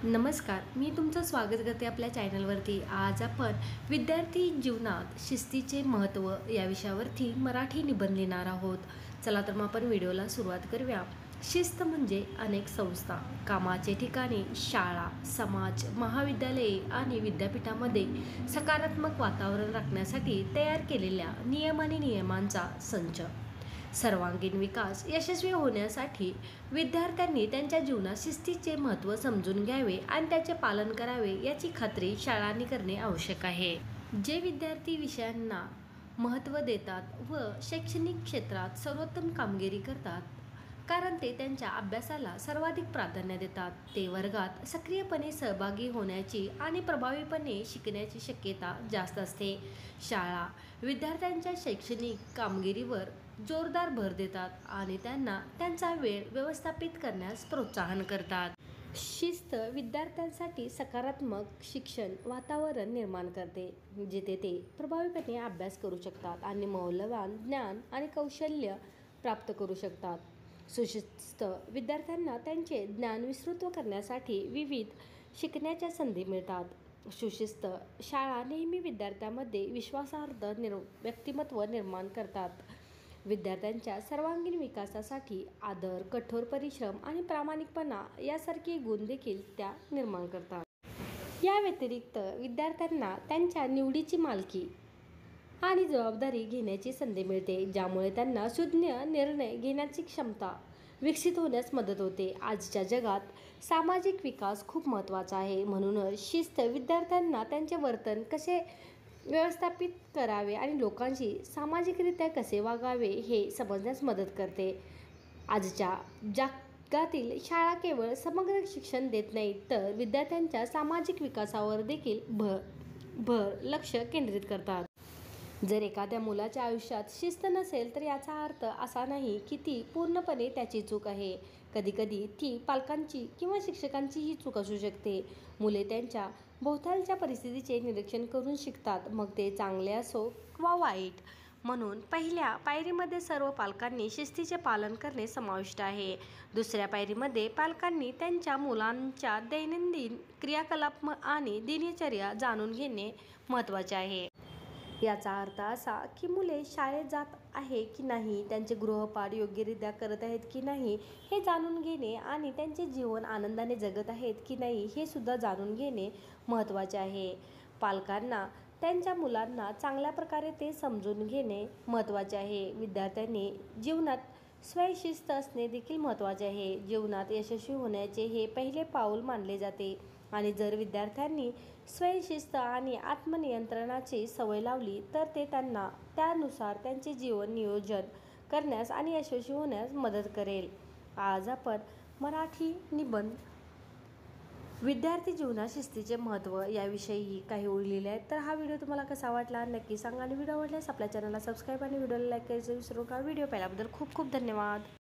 नमस्कार, मी तुमचं स्वागत करते आपल्या चॅनलवरती। आज आपण विद्यार्थी जीवनात शिस्तीचे महत्त्व या विषयावरती मराठी निबंध लिहिणार आहोत। चला तर मग आपण व्हिडिओला सुरुवात करूया। शिस्त म्हणजे अनेक संस्था, कामाचे ठिकाणी, शाळा, समाज, महाविद्यालये आणि विद्यापीठामध्ये सकारात्मक वातावरण राखण्यासाठी तयार केलेल्या नियम आणि नियमांचा संच। सर्वांगीण विकास यशस्वी होण्यासाठी विद्यार्थ्यांनी त्यांच्या जीवनात शिस्तीचे महत्त्व समजून घ्यावे आणि त्याचे पालन करावे याची खात्री शाळांनी करणे आवश्यक आहे। जे विद्यार्थी विषयांना महत्त्व देतात व शैक्षणिक क्षेत्रात सर्वोत्तम कामगिरी करतात, कारण ते त्यांच्या अभ्यासाला सर्वाधिक प्राधान्य देतात, ते वर्गात सक्रियपणे सहभागी होण्याची आणि प्रभावीपणे शिकण्याची शक्यता जास्त असते। शाळा विद्यार्थ्यांच्या शैक्षणिक कामगिरीवर जोरदार भर देतात आणि त्यांना त्यांचा वेळ व्यवस्थापित करण्यास प्रोत्साहन करतात। शिस्त विद्यार्थ्यांसाठी सकारात्मक शिक्षण वातावरण निर्माण करते, जिथे ते प्रभावीपणे अभ्यास करू शकतात आणि मौल्यवान ज्ञान आणि कौशल्य प्राप्त करू शकतात। सुशिस्त विद्यार्थ्यांना त्यांचे ज्ञान विस्तृत करण्यासाठी विविध शिकण्याच्या संधी मिळतात। सुशिस्त शाळा नेहमी विद्यार्थ्यांमध्ये विश्वासार्ह व्यक्तिमत्व निर्माण करतात। विद्यार्थ्यांच्या सर्वांगीण विकासासाठी आदर, कठोर परिश्रम आणि प्रामाणिकपणा यासारखे गुण देखील त्या निर्माण करतात। या व्यतिरिक्त विद्यार्थ्यांना त्यांच्या निवडीची मालकी आणि जबाबदारी घेण्याची संधी मिळते, ज्यामुळे त्यांना सुज्ञ निर्णय घेण्याची क्षमता विकसित होण्यास मदत होते। आजच्या जगात सामाजिक विकास खूप महत्त्वाचा आहे, म्हणूनच शिस्त विद्यार्थ्यांना त्यांचे वर्तन कसे व्यवस्थापित करावे आणि लोकांशी सामाजिकरित्या कसे वागावे हे समजण्यास मदत करते। आजच्या जगातील शाळा केवळ समग्र शिक्षण देत नाहीत, तर विद्यार्थ्यांच्या सामाजिक विकासावर देखील लक्ष केंद्रित करतात। जर एखाद्या मुलाच्या आयुष्यात शिस्त नसेल तर याचा अर्थ असा नाही की ती पूर्णपणे त्याची चूक आहे। कधीकधी ती पालकांची किंवा शिक्षकांचीही चूक असू शकते। मुले त्यांच्या भोवतालच्या परिस्थितीचे निरीक्षण करून शिकतात, मग ते चांगले असो किंवा वाईट। म्हणून पहिल्या पायरीमध्ये सर्व पालकांनी शिस्तीचे पालन करणे समाविष्ट आहे। दुसऱ्या पायरीमध्ये पालकांनी त्यांच्या मुलांच्या दैनंदिन क्रियाकलाप आणि दिनचर्या जाणून घेणे महत्त्वाचे आहे। याचा अर्थ असा की मुले शाळेत जात आहे की नाही, त्यांचे गृहपाठ योग्यरित्या करत आहेत की नाही हे जाणून घेणे आणि त्यांचे जीवन आनंदाने जगत आहेत की नाही हे सुद्धा जाणून घेणे महत्त्वाचे आहे। पालकांना त्यांच्या मुलांना चांगल्या प्रकारे ते समजून घेणे महत्त्वाचे आहे। विद्यार्थ्यांनी जीवनात स्वयंशिस्त असणे देखील महत्त्वाचे आहे। जीवनात यशस्वी होण्याचे हे पहिले पाऊल मानले जाते आणि जर विद्यार्थ्यांनी स्वयंशिस्त आणि आत्मनियंत्रणाची सवय लावली तर ते त्यांना त्यानुसार त्यांचे जीवन नियोजन करण्यास आणि यशस्वी होण्यास मदत करेल। आज आपण मराठी निबंध विद्यार्थी जीवनात शिस्तीचे महत्त्व याविषयी काही ओळी लिहिल्या आहेत। तर हा व्हिडिओ तुम्हाला कसा वाटला नक्की सांगा आणि व्हिडिओ आवडल्यास आपल्या चॅनलला सबस्क्राईब आणि व्हिडिओला लाईक करायचं विसरू नका। व्हिडिओ पाहिल्याबद्दल खूप खूप धन्यवाद।